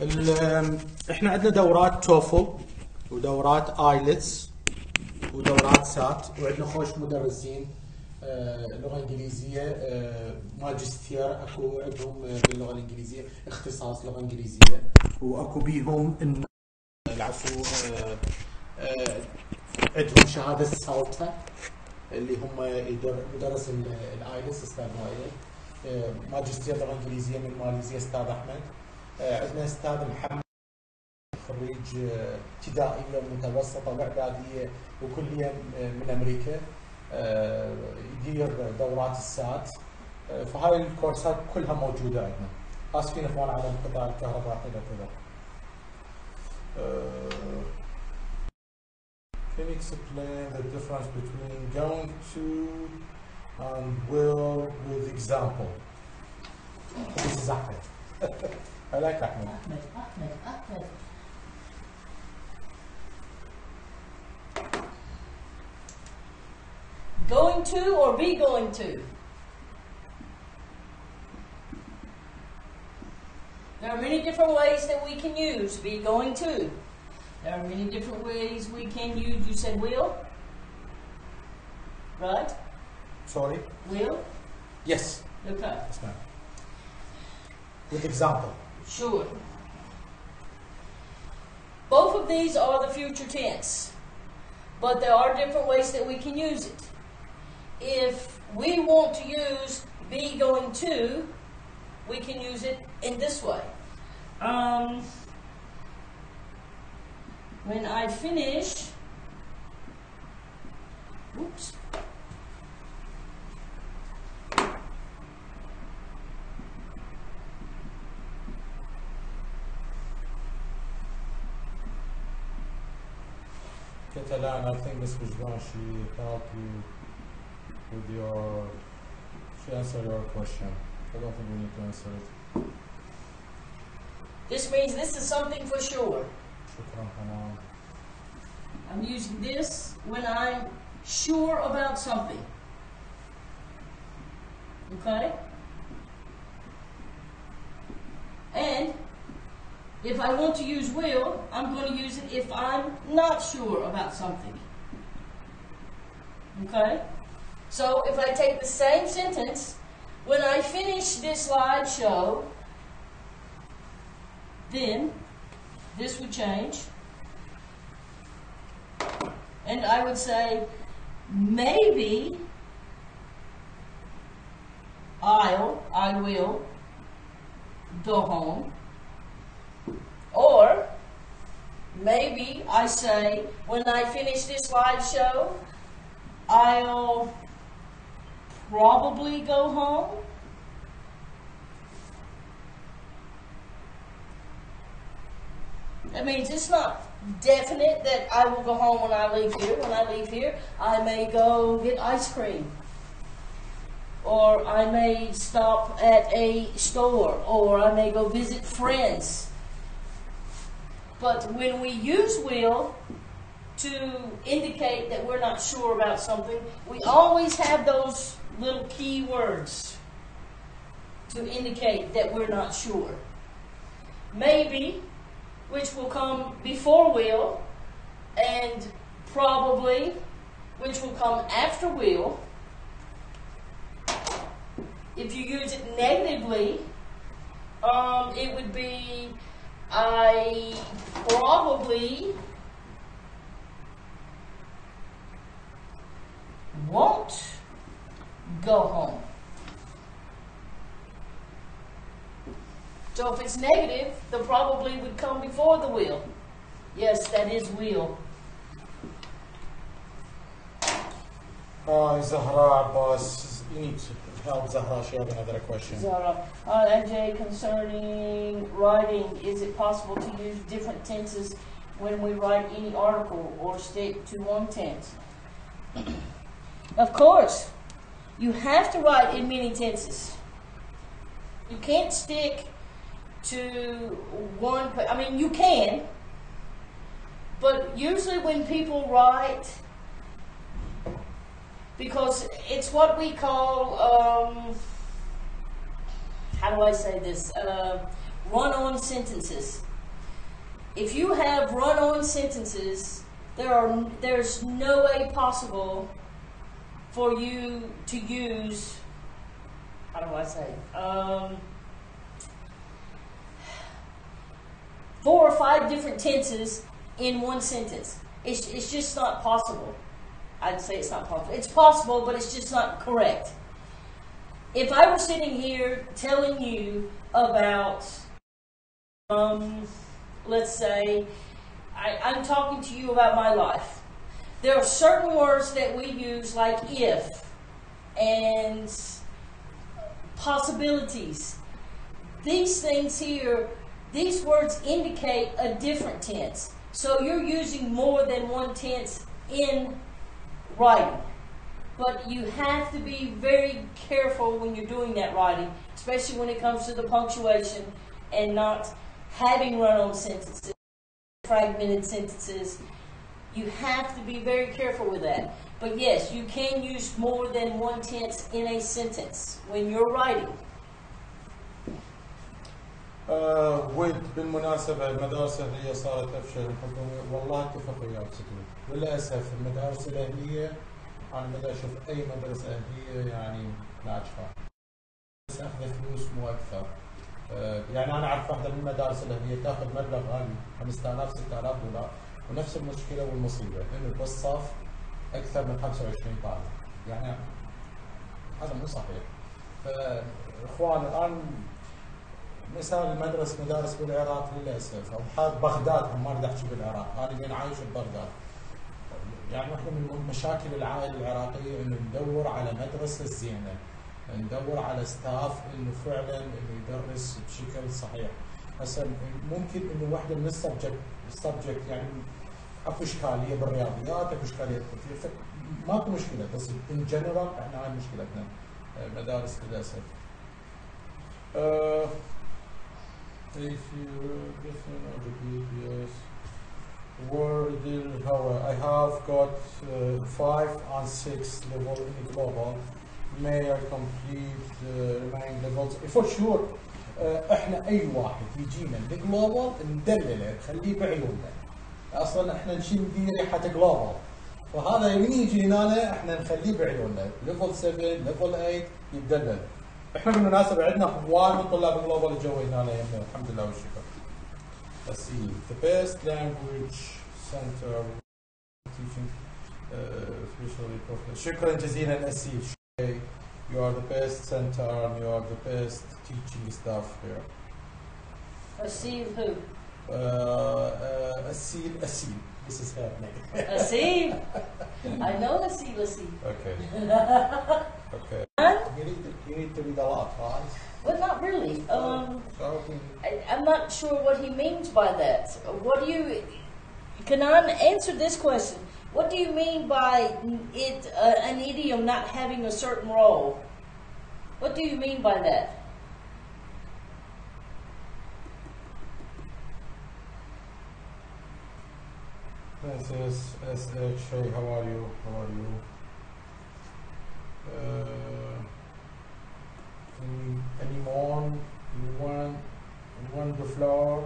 احنا عندنا دورات توفل ودورات ايلتس ودورات سات، وعندنا خوش مدرسين لغه انجليزيه ماجستير اكو عندهم باللغه الانجليزيه، اختصاص لغه انجليزيه، واكو بيهم العفو عندهم شهاده سالتا اللي هم مدرس الايلتس استاذ وائل، ماجستير لغه انجليزيه من ماليزيا استاذ احمد. عندنا استاذ محمد خريج ابتدائيه ومتوسطه واعداديه وكليه من امريكا، يدير دورات السات. فهاي الكورسات كلها موجوده عندنا. اسفين اخوان على انقطاع الكهرباء كذا كذا. Can you explain the difference between going to and will with example? This is Ahmed. I like Ahmed. Ahmed. Going to or be going to? There are many different ways that we can use be going to. There are many different ways we can use, you said will? Right? Sorry? Will? Yes. Okay. Yes, ma'am. With example. Sure. Both of these are the future tense, but there are different ways that we can use it. If we want to use be going to, we can use it in this way. When I finish, oops. Catalan, I think Ms. Rizwan, she helped you with she answered your question. I don't think we need to answer it. This means this is something for sure. Shukran, Hanan. I'm using this when I'm sure about something. Okay? And if I want to use will, I'm going to use it if I'm not sure about something. Okay? So if I take the same sentence, when I finish this slideshow, then this would change. And I would say, maybe I will go home. Or maybe I say, when I finish this slideshow, I'll probably go home. That means it's not definite that I will go home when I leave here. When I leave here, I may go get ice cream. Or I may stop at a store. Or I may go visit friends. But when we use will to indicate that we're not sure about something, we always have those little key words to indicate that we're not sure. Maybe, which will come before will, and probably, which will come after will. If you use it negatively, it would be, I probably won't go home. So if it's negative, the probably would come before the will. Yes, that is will. Zahra Abbas, you need to help Zahra. She has another question. Zahra, AJ, concerning writing, is it possible to use different tenses when we write any article or stick to one tense? Of course. You have to write in many tenses. You can't stick to one, I mean, you can, but usually when people write, because it's what we call, how do I say this? run-on sentences. If you have run-on sentences, there's no way possible for you to use, how do I say, 4 or 5 different tenses in one sentence. It's just not possible. I'd say it's not possible. It's possible, but it's just not correct. If I were sitting here telling you about, let's say, I'm talking to you about my life. There are certain words that we use like if and possibilities. These things here, these words indicate a different tense. So you're using more than one tense in writing. But you have to be very careful when you're doing that writing, especially when it comes to the punctuation and not having run-on sentences, fragmented sentences. You have to be very careful with that. But yes, you can use more than one tense in a sentence when you're writing. ود بالمناسبة المدارس الأهلية صارت أفشل الحكومة، والله اتفق وياك ستون. وللأسف المدارس الأهلية أنا ما أشوف أي مدرسة أهلية يعني ناجحة. بس أخذ فلوس مو أكثر. يعني أنا أعرف واحدة من المدارس الأهلية تاخذ مبلغ غالي 5000 6000 دولار، ونفس المشكلة والمصيبة إنه بالصف أكثر من 25 طالب. يعني هذا مو صحيح. فإخوان الآن مثال المدرسة مدارس بالعراق للأسف، أو بغداد، هم ما بدي أحكي بالعراق، أنا بين عايش ببغداد. يعني واحدة من مشاكل العائلة العراقية إنه ندور على مدرسة زينة، ندور على ستاف إنه فعلا إنه يدرس بشكل صحيح. هسه ممكن إنه واحدة من السبجكت يعني اكو اشكاليه بالرياضيات، اكو اشكاليه بالتفكير، ماكو مشكله، بس ان جنرال احنا هاي مشكلتنا مدارس للاسف. If you listen or repeat, yes. Word Howard, I have got 5 and 6 level in global. May I complete remaining levels? For sure. احنا اي واحد يجينا الجلوبال ندلله نخليه بعيوننا. اصلا احنا ندير ريحه جلوبال، فهذا من يجي هنا احنا نخليه بعيوننا. ليفل 7 ليفل 8 يتدلل. احنا بالمناسبه عندنا هواي من طلاب جلوبال جو هنا يمنا الحمد لله والشكر. Let's see. The best language center teaching officially professional. شكرا جزيلا أسيل. You are the best center and you are the best teaching staff here. Asil who? Asil. This is her name. Asil? I know Asil. Okay. Okay. You need to read a lot, right? Well, not really. I'm not sure what he means by that. What do you... Kanan, answer this question. What do you mean by it, an idiom not having a certain role? What do you mean by that? This is SH. Hey, how are you? How are you? Anyone? You want the floor?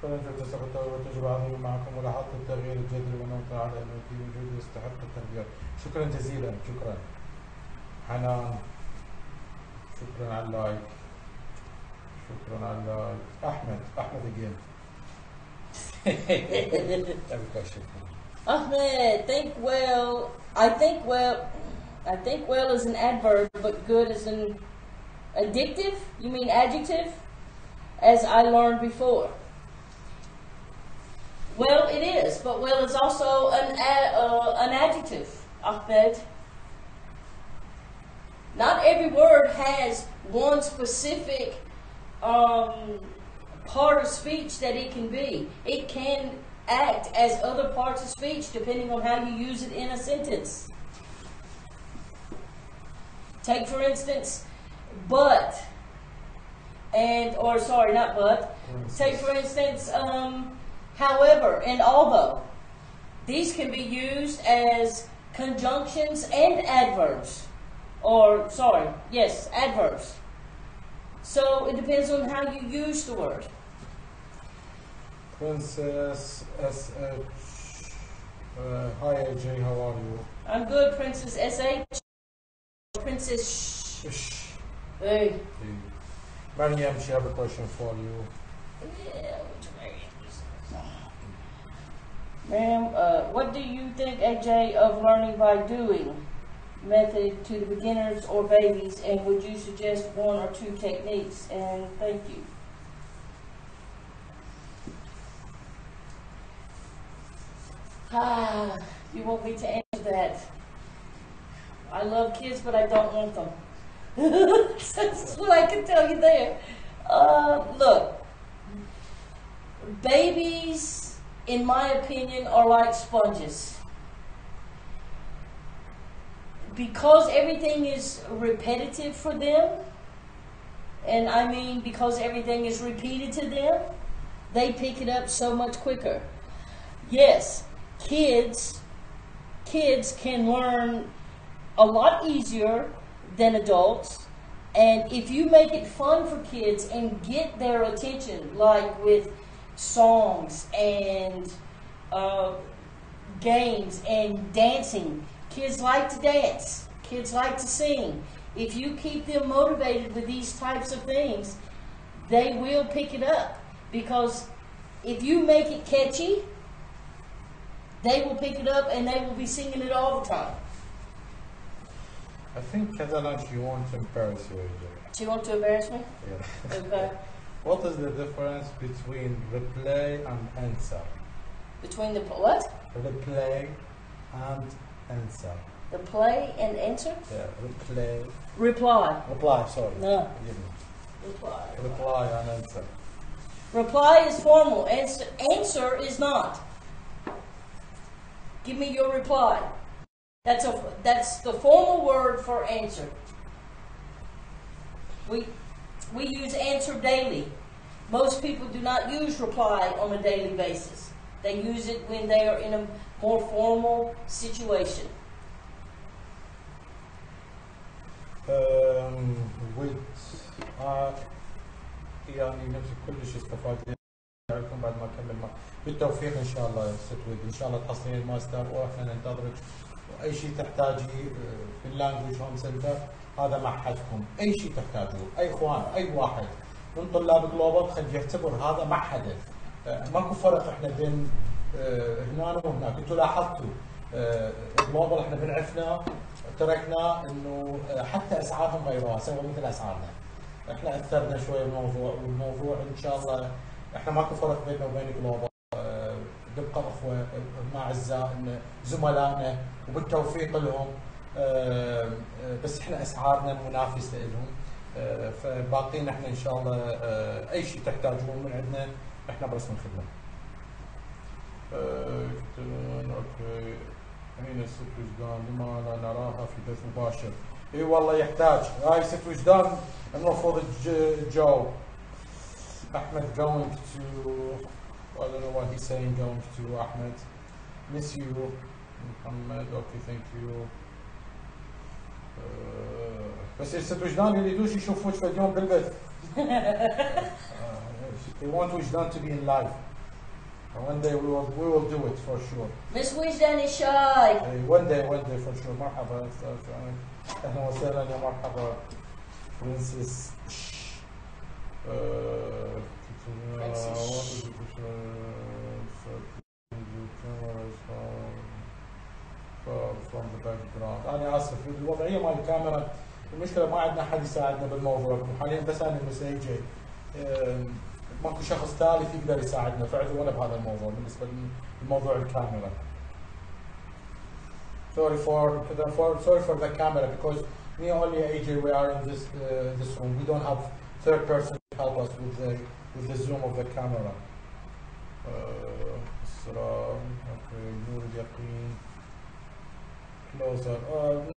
فلنجد تستخدم وتجب عظيم معكم ولاحظت التغيير الجذري ونمت على انه في وجود يستحق التغيير. شكرا جزيلا. شكرا حنان. شكرا على اللايك. شكرا على اللايك. احمد again. Ahmed, I think well is an adverb, but good is an adjective. You mean adjective? As I learned before. Well, it is, but well is also an adjective, Ahmed. Not every word has one specific part of speech that it can be. It can act as other parts of speech depending on how you use it in a sentence. Take, for instance, but, take, for instance, however and although. These can be used as conjunctions and adverbs. Adverbs. So it depends on how you use the word. Princess SH. Hi AJ, how are you? I'm good, Princess SH. Princess Shh. Hey. Mariam, she have a question for you. Yeah, Ma'am, what do you think, AJ, of learning by doing method to the beginners or babies, and would you suggest one or two techniques? And thank you. You want me to answer that? I love kids, but I don't want them. That's what I can tell you there. Look, babies, in my opinion, are like sponges. Because everything is repetitive for them, and I mean because everything is repeated to them, they pick it up so much quicker. Yes, kids can learn a lot easier than adults, and if you make it fun for kids and get their attention, like with songs and games and dancing. Kids like to dance. Kids like to sing. If you keep them motivated with these types of things, they will pick it up. Because if you make it catchy, they will pick it up and they will be singing it all the time. I think Catalan, she wants to embarrass you, AJ. Do you want to embarrass me? Yeah. Okay. What is the difference between replay and answer? Between the what? Replay and answer. The play and answer? Yeah, replay. Reply. Reply, sorry. No. Forgive me. Reply. Reply and answer. Reply is formal. Answer is not. Give me your reply. That's the formal word for answer. We use answer daily. Most people do not use reply on a daily basis. They use it when they are in a more formal situation. يعني نمسك كلش استفدنا لكم بعد ما اكمل بالتوفيق ان شاء الله يا ست ود، ان شاء الله تحصلين الماستر واحنا ننتظرك، واي شيء تحتاجيه في اللانجوج هوم سنتر هذا معهدكم، اي شيء تحتاجوه، اي اخوان اي واحد من طلاب جلوبال خليه يعتبر هذا معهده، ماكو فرق احنا بين هنا وهناك، انتم لاحظتوا جلوبال احنا بنعرفنا تركنا انه حتى اسعارهم غيروها سووا مثل اسعارنا، احنا اثرنا شوي بالموضوع، والموضوع ان شاء الله احنا ماكو فرق بيننا وبين جلوبال، نبقى اخوه مع اعزائنا زملائنا وبالتوفيق لهم، بس احنا اسعارنا منافسه لهم، فباقينا احنا ان شاء الله اي شيء تحتاجون من عندنا احنا برسم الخدمه. اوكي هنا ست وجدان لما لا نراها في بث مباشر؟ اي والله يحتاج، هاي ست وجدان المفروض تجاوب. احمد going to I don't know what he's saying going to Ahmed. Miss you محمد. Okay thank you. بس ست وجدان يريدوش يشوفوك في اليوم بالبث. They want وجدان to be in live. One day we will do it for sure. Miss Wijdan is shy. One day for sure. مرحبا اهلا وسهلا يا مرحبا برنسس. from the background. انا اسف الوضعيه مال الكاميرا، المشكله ما عندنا حد يساعدنا بالموضوع، حاليا بس انا المسيجي، ماكو شخص ثالث يقدر يساعدنا فعلا ولا بهذا الموضوع بالنسبه لموضوع الكاميرا. Sorry for the camera because me only AJ we are in this room. We don't have third person to help us with the zoom of the camera. Okay, نور اليقين closer.